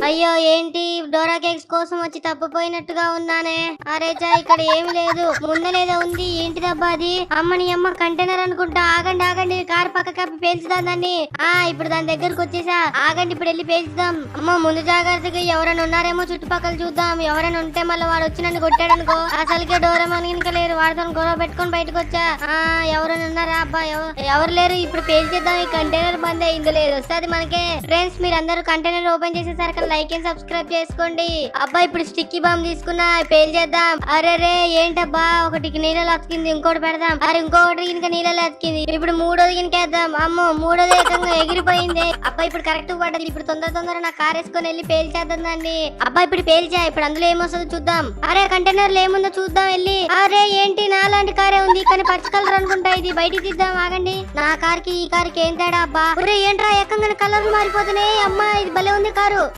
అయ్యో ఏంటి Dora cakes కోసం వచ్చి తప్పిపోయినట్టుగా ఉన్నానే. అరే చా ఇక్కడ ఏమి లేదు, ముందలేదో ఉంది. ఏంటిదబ్బా అది? అమ్మని అమ్మ కంటైనర్ అనుకుంటా. ఆగండి ఆగండి, కారు పక్క కప్పి పేల్చుదాం దాన్ని. ఇప్పుడు దాని దగ్గరకు వచ్చేసా. ఆగండి, ఇప్పుడు వెళ్ళి పేల్చుదాం. అమ్మ ముందు జాగ్రత్తగా ఎవరైనా ఉన్నారేమో చుట్టుపక్కల చూద్దాం. ఎవరైనా ఉంటే మళ్ళీ వాడు వచ్చి నన్ను కొట్టాడు అనుకో, అసలుకే డోరేమోన్ ఇంకా లేరు. వాడితో గొడవ పెట్టుకొని బయటకు వచ్చా. ఎవరైనా ఉన్నారా? అబ్బా ఎవరు లేరు. ఇప్పుడు పేల్చేద్దాం. ఈ కంటైనర్ బంద్ అయింది, లేదు వస్తుంది మనకే. ఫ్రెండ్స్ మీరందరూ కంటైనర్ ఓపెన్ చేసేసరికి లైక్ అండ్ సబ్స్క్రైబ్ చేసుకోండి. అబ్బా ఇప్పుడు స్టిక్కీ బాంబ్ తీసుకున్నా, పేల్చేద్దాం. అరే రే ఏంటబ్బా, ఒకటికి నీళ్ళలో అతికింది, ఇంకోటి పెడదాం. అరే ఇంకొకటి ఇంకా నీళ్ళలో అతికింది. ఇప్పుడు మూడోది ఇంకేద్దాం. అమ్మో మూడోది ఏకంగా ఎగిరిపోయింది. అబ్బా ఇప్పుడు కరెక్ట్ పడ్డది. ఇప్పుడు తొందర నా కార్ వేసుకొని వెళ్ళి పేల్చేద్దాం దాన్ని. అబ్బా ఇప్పుడు పేల్చా. ఇప్పుడు అందులో ఏమొస్తుందో చూద్దాం. అరే కంటైనర్ లో ఏముందో చూద్దాం వెళ్ళి. అరే ఏంటి నాలాంటి కారే ఉంది కానీ పచ్చ కలర్ అనుకుంటా. ఇది బయటికి తీద్దాం, ఆగండి. నా కార్ కి ఈ కార్ కి ఏం తేడా? అబ్బా ఏంట్రా ఏకంగా కలర్లు మారిపోతున్నాయి. అమ్మా ఇది భలే ఉంది కారు.